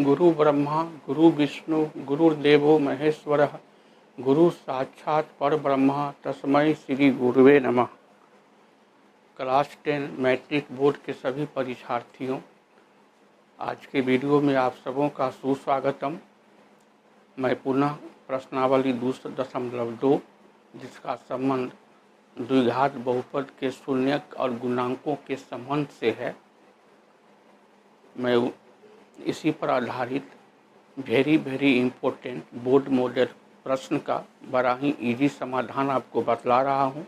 गुरु ब्रह्मा गुरु विष्णु गुरुर्देवो महेश्वरः गुरु साक्षात् परब्रह्म तस्मै श्री गुरुवे नमः। क्लास 10 मैट्रिक बोर्ड के सभी परीक्षार्थियों, आज के वीडियो में आप सबों का सुस्वागतम। मैं पुनः प्रश्नावली 2.2 जिसका संबंध द्विघात बहुपद के शून्यक और गुणांकों के संबंध से है, मैं इसी पर आधारित वेरी इम्पोर्टेंट बोर्ड मॉडल प्रश्न का बड़ा ही इजी समाधान आपको बतला रहा हूँ।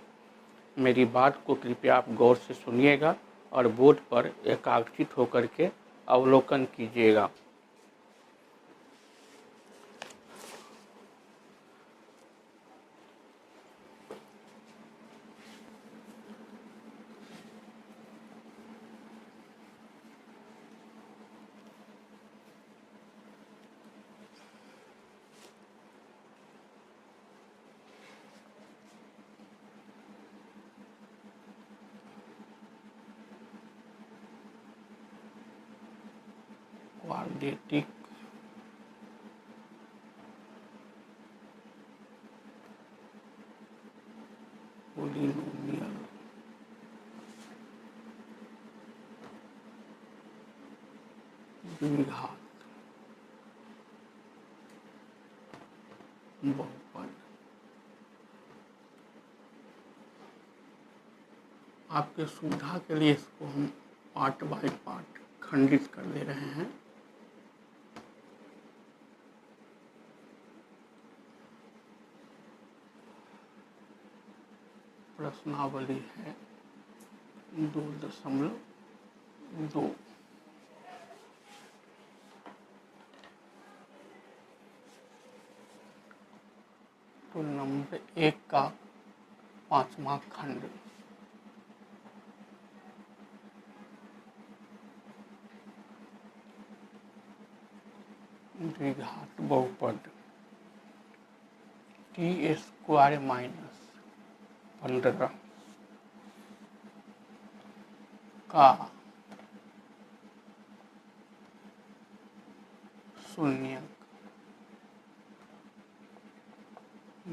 मेरी बात को कृपया आप गौर से सुनिएगा और बोर्ड पर एकाग्रचित होकर के अवलोकन कीजिएगा। क्वाड्रेटिक पोलिनोमियल द्विघात बहुपद। आपके सुविधा के लिए इसको हम पार्ट बाय पार्ट खंडित कर दे रहे हैं। प्रश्नावली है 2.2। तो नंबर 1 का 5वां खंड। द्विघात बहुपद t² माइनस 15 का शून्यक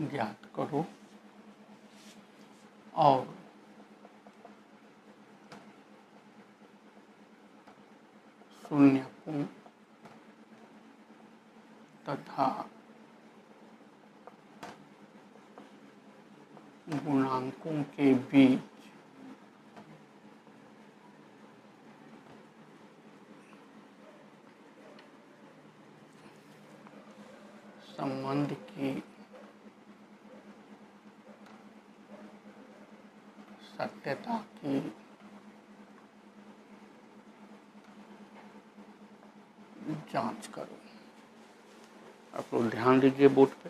ज्ञात करो और शून्यकों तथा गुणांकों के बीच संबंध की सत्यता की जांच करो। आप लोग ध्यान दीजिए बोर्ड पे।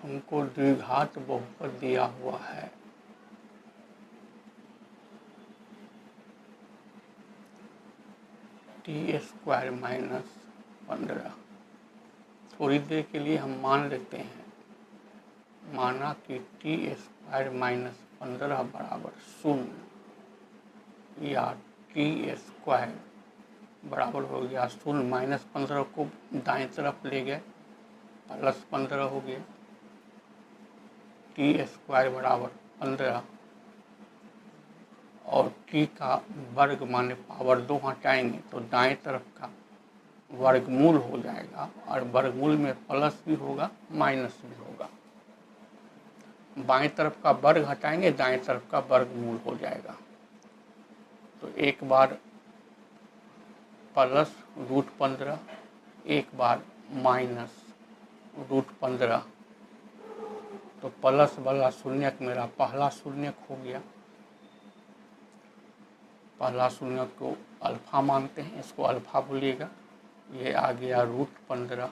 हमको द्विघात बहुपद दिया हुआ है t² माइनस 15। थोड़ी देर के लिए हम मान लेते हैं, माना कि t² माइनस 15 बराबर 0 या t² बराबर हो गया 0। माइनस 15 को दाएं तरफ ले गए, प्लस 15 हो गया। t² बराबर 15 और t का वर्ग माने पावर 2 हटाएंगे तो दाएं तरफ का वर्गमूल हो जाएगा और वर्गमूल में प्लस भी होगा माइनस भी होगा। बाएं तरफ का वर्ग हटाएंगे, दाएं तरफ का वर्गमूल हो जाएगा। तो एक बार प्लस √15, एक बार माइनस √15। तो प्लस वाला शून्यक मेरा पहला शून्यक हो गया। पहला शून्यक को अल्फा मानते हैं, इसको अल्फा बोलिएगा। ये आ गया √15।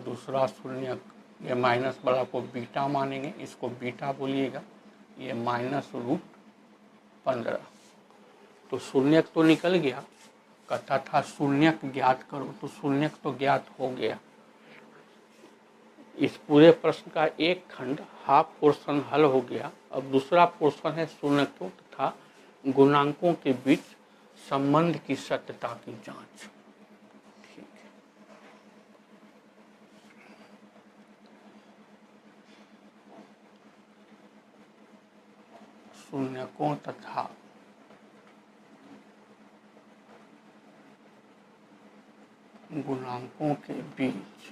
दूसरा शून्यक, ये माइनस वाला को बीटा मानेंगे, इसको बीटा बोलिएगा। ये माइनस √15। तो शून्यक तो निकल गया, कहता था शून्यक ज्ञात करो, तो शून्यक तो ज्ञात हो गया। इस पूरे प्रश्न का एक खंड हाफ पोर्शन हल हो गया। अब दूसरा पोर्शन है शून्यकों तथा गुणांकों के बीच संबंध की सत्यता की जांच। ठीक है, शून्यकों तथा गुणांकों के बीच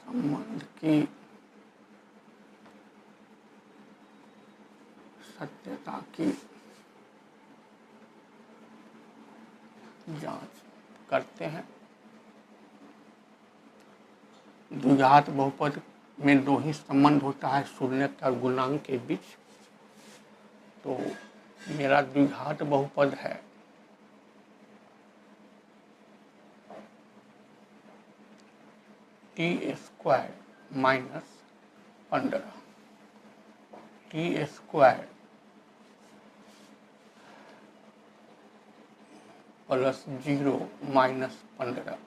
संबंध की सत्यता की जांच करते हैं। द्विघात बहुपद में दो ही संबंध होता है, शून्यक और गुणांक के बीच। तो मेरा द्विघात बहुपद है T square minus 15, T square plus 0 minus 15।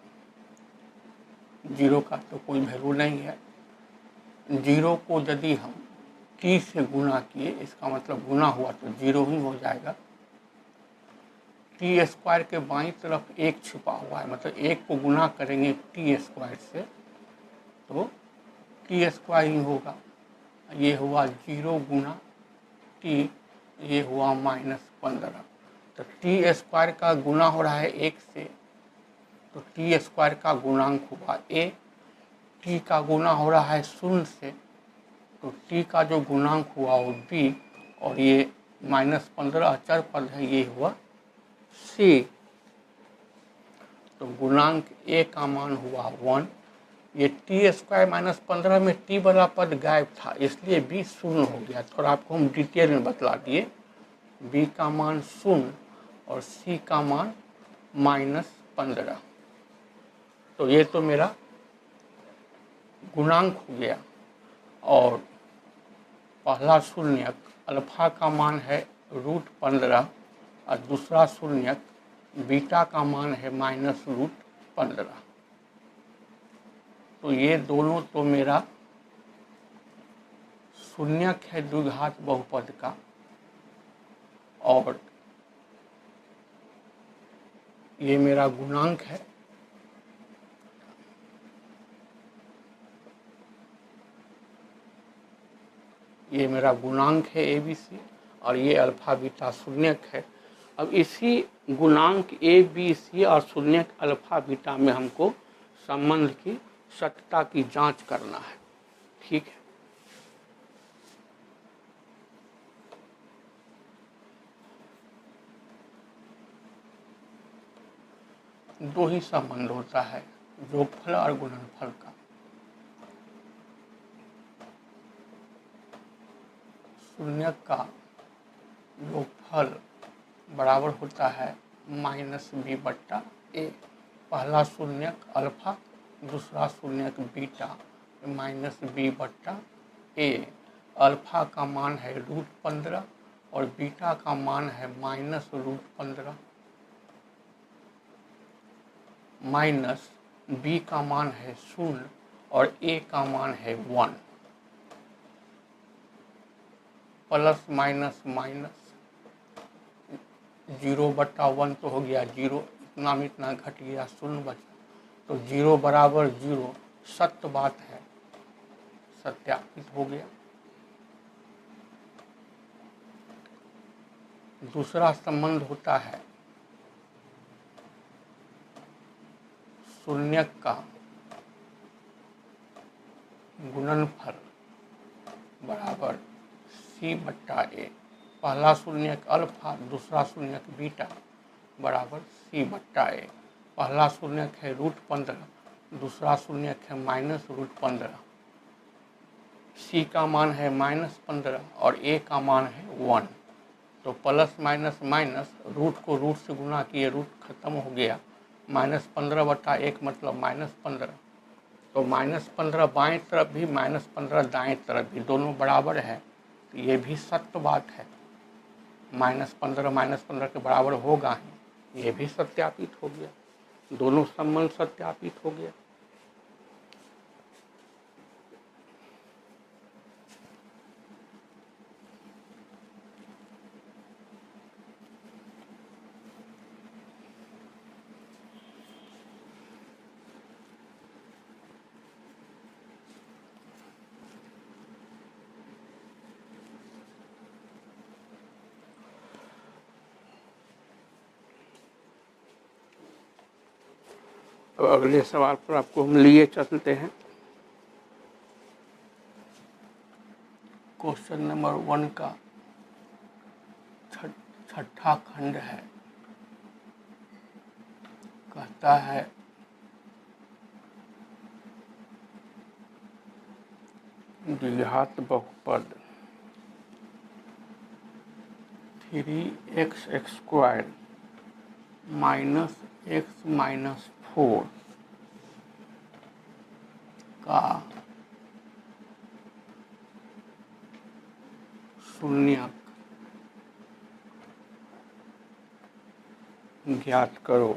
0 का तो कोई वैल्यू नहीं है। 0 को यदि हम टी से गुना किए, इसका मतलब गुना हुआ तो 0 ही हो जाएगा। टी स्क्वायर के बाईं तरफ 1 छिपा हुआ है, मतलब 1 को गुना करेंगे टी स्क्वायर से तो टी स्क्वायर ही होगा। ये हुआ 0 गुना टी, ये हुआ माइनस 15। तो टी स्क्वायर का गुना हो रहा है 1 से, तो टी स्क्वायर का गुणांक हुआ a। टी का गुना हो रहा है 0 से, तो टी का जो गुणांक हुआ वो b, और ये माइनस 15 अचर पद है, ये हुआ c। तो गुणांक a का मान हुआ 1। ये टी स्क्वायर माइनस 15 में टी वाला पद गायब था, इसलिए b 0 हो गया। थोड़ा आपको हम डिटेल में बतला दिए। b का मान 0 और c का मान माइनस 15। तो ये तो मेरा गुणांक हो गया। और पहला शून्यक अल्फा का मान है √15 और दूसरा शून्यक बीटा का मान है माइनस √15। तो ये दोनों तो मेरा शून्यक है द्विघात बहुपद का, और ये मेरा गुणांक है। ये मेरा गुणांक है ABC, और ये अल्फा बीटा शून्यक है। अब इसी गुणांक ABC और शून्यक अल्फा बीटा में हमको संबंध की सत्यता की जांच करना है। ठीक है, दो ही संबंध होता है, योगफल और गुणनफल का। शून्यक का योगफल बराबर होता है -b/a। पहला शून्यक अल्फा, दूसरा शून्यक बीटा, -b/a। अल्फा का मान है √15 और बीटा का मान है -√15। माइनस b का मान है 0 और a का मान है 1। प्लस माइनस माइनस 0/1 तो हो गया 0, इतना में इतना घट गया, 0 बचा। तो 0 बराबर 0 सत्य बात है, सत्यापित हो गया। दूसरा संबंध होता है शून्यक का गुणनफल बराबर c/a। पहला शून्यक अल्फा, दूसरा शून्यक बीटा बराबर c/a। पहला शून्यक है √15, दूसरा शून्यक है -√15। c का मान है -15 और a का मान है 1। तो प्लस माइनस माइनस, रूट को रूट से गुना किए, रूट खत्म हो गया। -15/1 मतलब -15। तो -15 बाएं तरफ भी, -15 दाएं तरफ भी, दोनों बराबर है। तो ये भी सत्य बात है, -15 के बराबर होगा ही, ये भी सत्यापित हो गया, दोनों संबंध सत्यापित हो गया। अब अगले सवाल पर आपको हम लिए चलते हैं। क्वेश्चन नंबर 1 का छठा खंड है। कहता है द्विघात बहुपद 3x² -x - 4 का शून्यक ज्ञात करो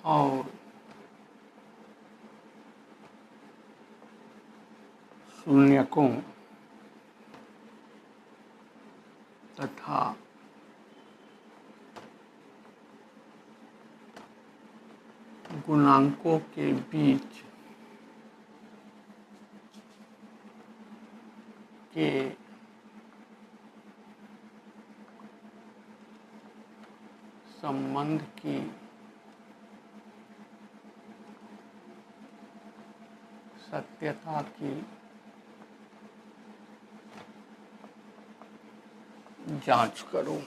और शून्यकों तथा गुणांकों के बीच के संबंध की सत्यता की जांच करो।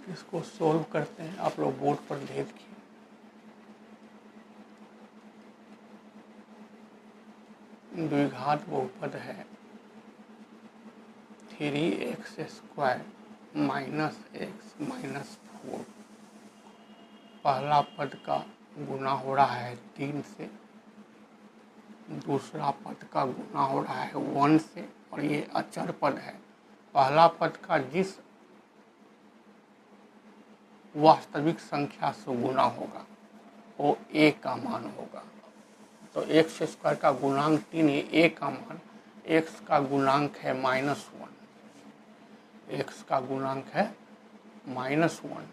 इसको सोल्व करते हैं, आप लोग बोर्ड पर देखिए। द्विघात बहुपद है 3x² -x - 4। पहला पद का गुना हो रहा है 3 से, दूसरा पद का गुना हो रहा है 1 से, और ये अचर पद है। पहला पद का जिस वास्तविक संख्या से गुना होगा वो a का मान होगा। तो x² का गुणांक 3 है, a का मान, x का गुणांक है -1, x का गुणांक है -1।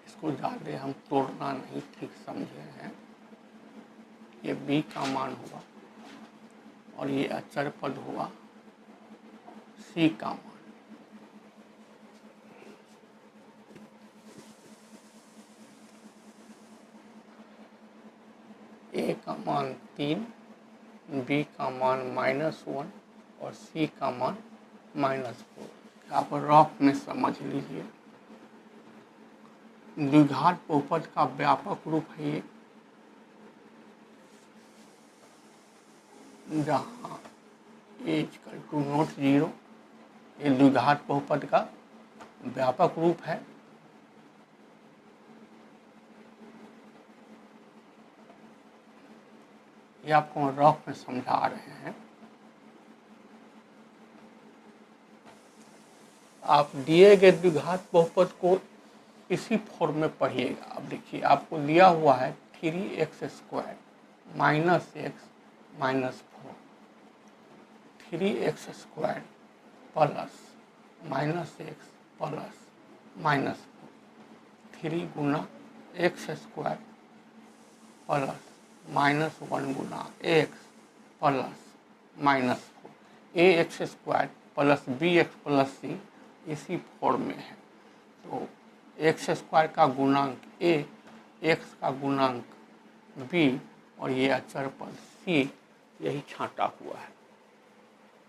इसको ज़्यादा हम तोड़ना नहीं ठीक समझे हैं। ये b का मान हुआ और ये अचर पद हुआ c का मान। a का मान 3, b का मान -1 और c का मान -4। आप रफ में समझ लीजिए। द्विघात बहुपद का व्यापक रूप है ये, जहाँ a=not 0। ये द्विघात बहुपद का व्यापक रूप है। ये आपको हम रफ में समझा रहे हैं। आप दिए गए द्विघात बहुपद को इसी फॉर्म में पढ़िएगा। अब देखिए, आपको दिया हुआ है 3x² -x - 4, 3x² plus -x plus -4, 3 गुना x² प्लस -1 गुना x plus -4, ax² plus bx plus c इसी फॉर्म में है। तो x² का गुणांक a, x का गुणांक b और ये अचर पद c, यही छांटा हुआ है।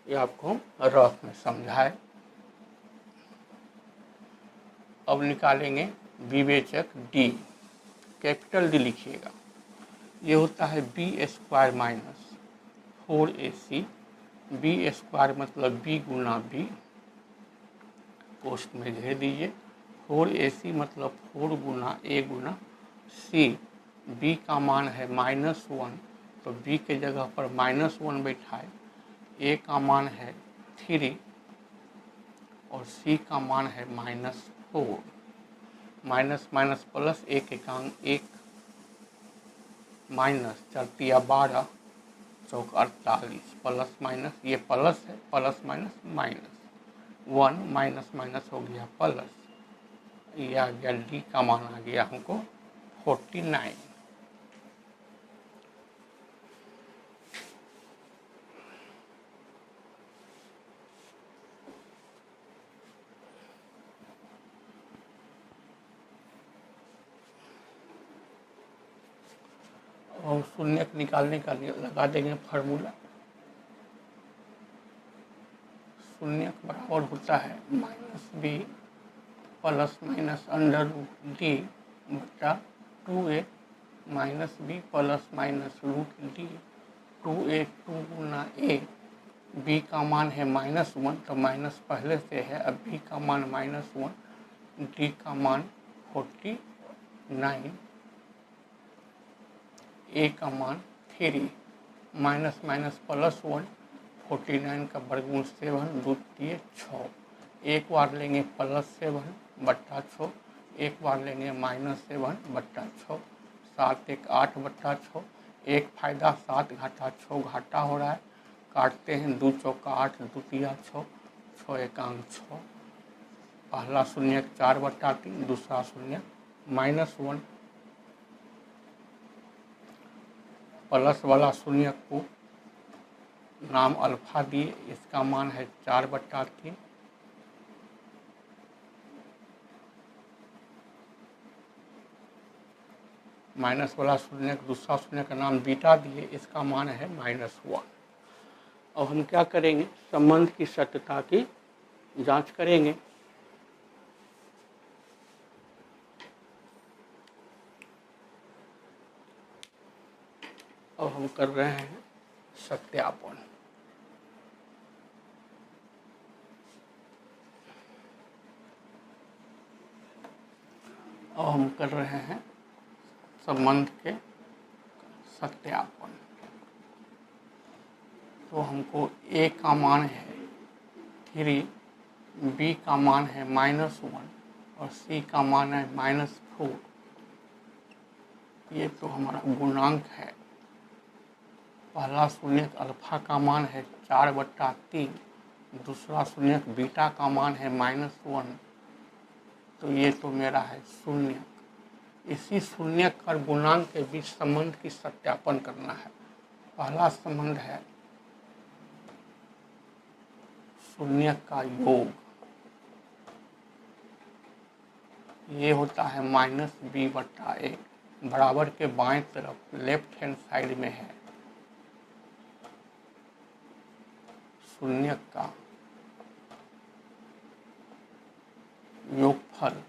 ये आपको रफ में समझाए। अब निकालेंगे विवेचक डी, कैपिटल डी लिखिएगा। ये होता है B square minus 4ac, B square मतलब बी गुना बी, पोस्ट में घेर दीजिए। 4ac मतलब 4 गुना a गुना c, b का मान है -1 तो b के जगह पर -1 बैठाए, a का मान है 3 और c का मान है -4। माइनस माइनस प्लस, एक एकांक 1, माइनस 4 12 चौक 48, प्लस माइनस ये प्लस है, plus minus minus, 1 minus minus हो गया प्लस, ये आ गया डी का मान आ गया हमको 49। और शून्य निकालने का लगा देंगे फार्मूला। शून्य बराबर होता है -b plus minus under root D बटा 2a minus B plus minus root D, 2a 2 गुना a, b का मान है -1 तो माइनस पहले से है, अब b का मान -1, d का मान 49, a का मान 3, माइनस माइनस प्लस 1, 49 का वर्गमूल 7, द्वितीय 6, एक बार लेंगे +7 बट्टा 6, एक बार लेंगे -7 बट्टा 6, 7 1 8 बट्टा 6, एक फायदा 7 घाटा 6 घाटा हो रहा है, काटते हैं 2 चौका 8, द्वितीय 6, 6 एकांक 6, पहला शून्य 4 बट्टा 3, दूसरा शून्य -1, प्लस वाला शून्य को नाम अल्फा दिए, इसका मान है 4 बट्टा 3, माइनस वाला शून्य दूसरा शून्य का नाम बीटा दिए, इसका मान है -1। अब हम क्या करेंगे, संबंध की सत्यता की जांच करेंगे। अब हम कर रहे हैं सत्यापन। अब हम कर रहे हैं संबंध के सत्यापन। तो हमको a का मान है 3, b का मान है -1 और c का मान है -4। ये तो हमारा गुणांक है। पहला शून्य अल्फा का मान है 4 बट्टा 3, दूसरा शून्य बीटा का मान है -1, तो ये तो मेरा है शून्य। इसी शून्य और गुणांक के बीच संबंध की सत्यापन करना है। पहला संबंध है शून्य का योग, ये होता है -b बट्टा 1, बराबर के बाएं तरफ लेफ्ट हैंड साइड में है शून्य का योगफल।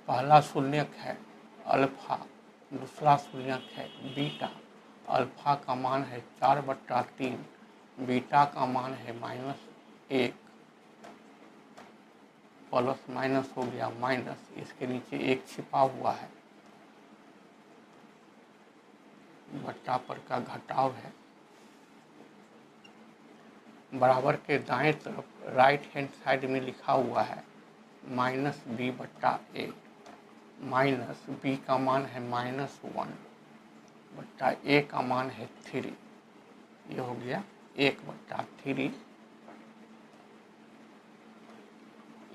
पहला शून्यक है अल्फा, दूसरा शून्यक है बीटा। अल्फा का मान है 4 बट्टा 3, बीटा का मान है -1, प्लस माइनस हो गया माइनस, इसके नीचे 1 छिपा हुआ है, बट्टा पर का घटाव है। बराबर के दाएं तरफ राइट हैंड साइड में लिखा हुआ है -b बट्टा 1, माइनस b का मान है -1 बट्टा a का मान है 3, ये हो गया 1 बट्टा 3।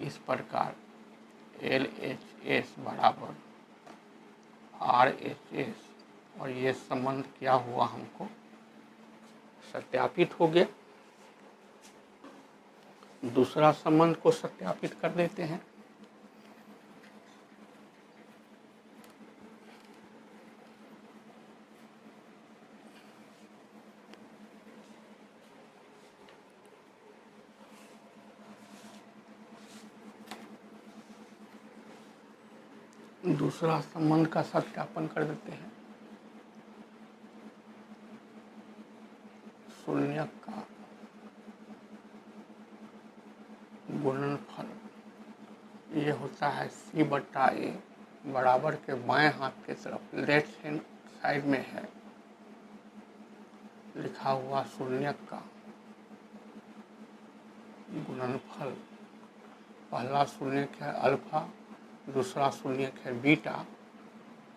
इस प्रकार LHS बराबर RHS, और ये संबंध क्या हुआ हमको सत्यापित हो गया। दूसरा संबंध को सत्यापित कर देते हैं। दूसरा संबंध का सत्यापन कर देते हैं। शून्य का गुणनफल ये होता है C/A बराबर के बाएं हाथ की तरफ लेफ्ट हैंड साइड में है लिखा हुआ शून्य का गुणनफल। पहला शून्यक है अल्फा, दूसरा शून्यक है बीटा।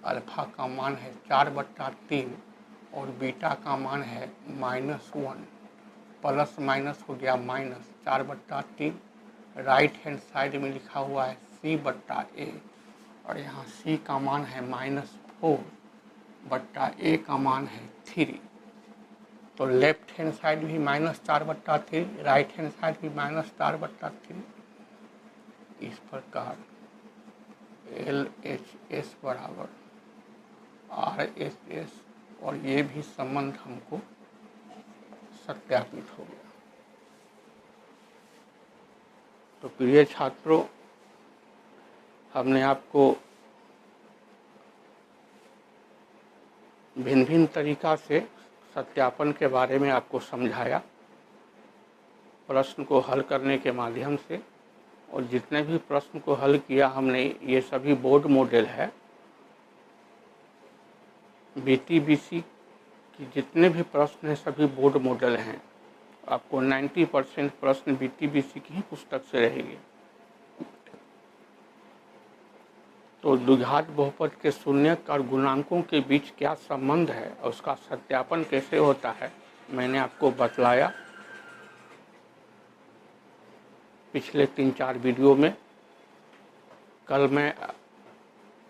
अल्फा का मान है 4/3 और बीटा का मान है -1। प्लस माइनस हो गया माइनस 4/3। राइट हैंड साइड में लिखा हुआ है C/A और यहाँ C का मान है -4/A का मान है 3। तो लेफ्ट हैंड साइड भी -4/3, राइट हैंड साइड भी -4/3। इस प्रकार LHS बराबर RHS और ये भी संबंध हमको सत्यापित हो गया। तो प्रिय छात्रों, हमने आपको भिन्न भिन्न तरीका से सत्यापन के बारे में आपको समझाया, प्रश्न को हल करने के माध्यम से। और जितने भी प्रश्न को हल किया हमने, ये सभी बोर्ड मॉडल है। BTBC की जितने भी प्रश्न हैं सभी बोर्ड मॉडल हैं। आपको 90% प्रश्न BTBC की ही पुस्तक से रहेंगे। तो द्विघात बहुपद के शून्यक और गुणांकों के बीच क्या संबंध है और उसका सत्यापन कैसे होता है, मैंने आपको बतलाया पिछले 3-4 वीडियो में। कल मैं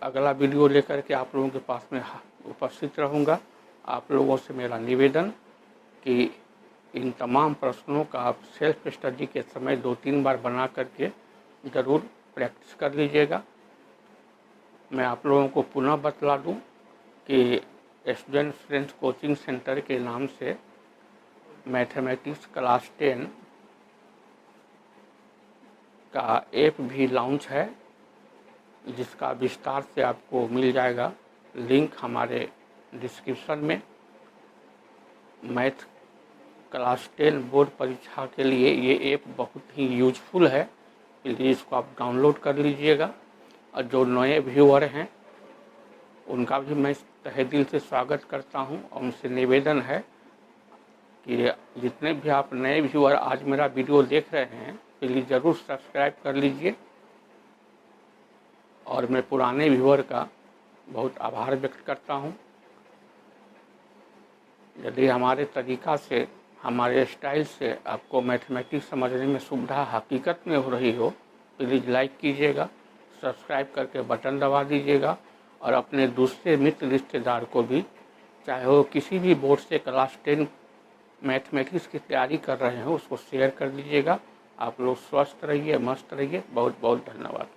अगला वीडियो लेकर के आप लोगों के पास में उपस्थित रहूँगा। आप लोगों से मेरा निवेदन कि इन तमाम प्रश्नों का आप सेल्फ स्टडी के समय 2-3 बार बना करके ज़रूर प्रैक्टिस कर लीजिएगा। मैं आप लोगों को पुनः बतला दूं कि स्टूडेंट फ्रेंड्स कोचिंग सेंटर के नाम से मैथमेटिक्स क्लास 10 का ऐप भी लॉन्च है, जिसका विस्तार से आपको मिल जाएगा। लिंक हमारे डिस्क्रिप्शन में। मैथ क्लास 10 बोर्ड परीक्षा के लिए ये ऐप बहुत ही यूजफुल है, इसलिए इसको आप डाउनलोड कर लीजिएगा। और जो नए व्यूअर हैं उनका भी मैं तहे दिल से स्वागत करता हूं और उनसे निवेदन है कि जितने भी आप नए व्यूअर आज मेरा वीडियो देख रहे हैं, प्लीज़ ज़रूर सब्सक्राइब कर लीजिए। और मैं पुराने व्यूअर का बहुत आभार व्यक्त करता हूं। यदि हमारे तरीका से, हमारे स्टाइल से आपको मैथमेटिक्स समझने में सुविधा हकीकत में हो रही हो, प्लीज़ लाइक कीजिएगा, सब्सक्राइब करके बटन दबा दीजिएगा और अपने दूसरे मित्र रिश्तेदार को भी, चाहे वो किसी भी बोर्ड से क्लास 10 मैथमेटिक्स की तैयारी कर रहे हो, उसको शेयर कर दीजिएगा। आप लोग स्वस्थ रहिए, मस्त रहिए। बहुत बहुत धन्यवाद।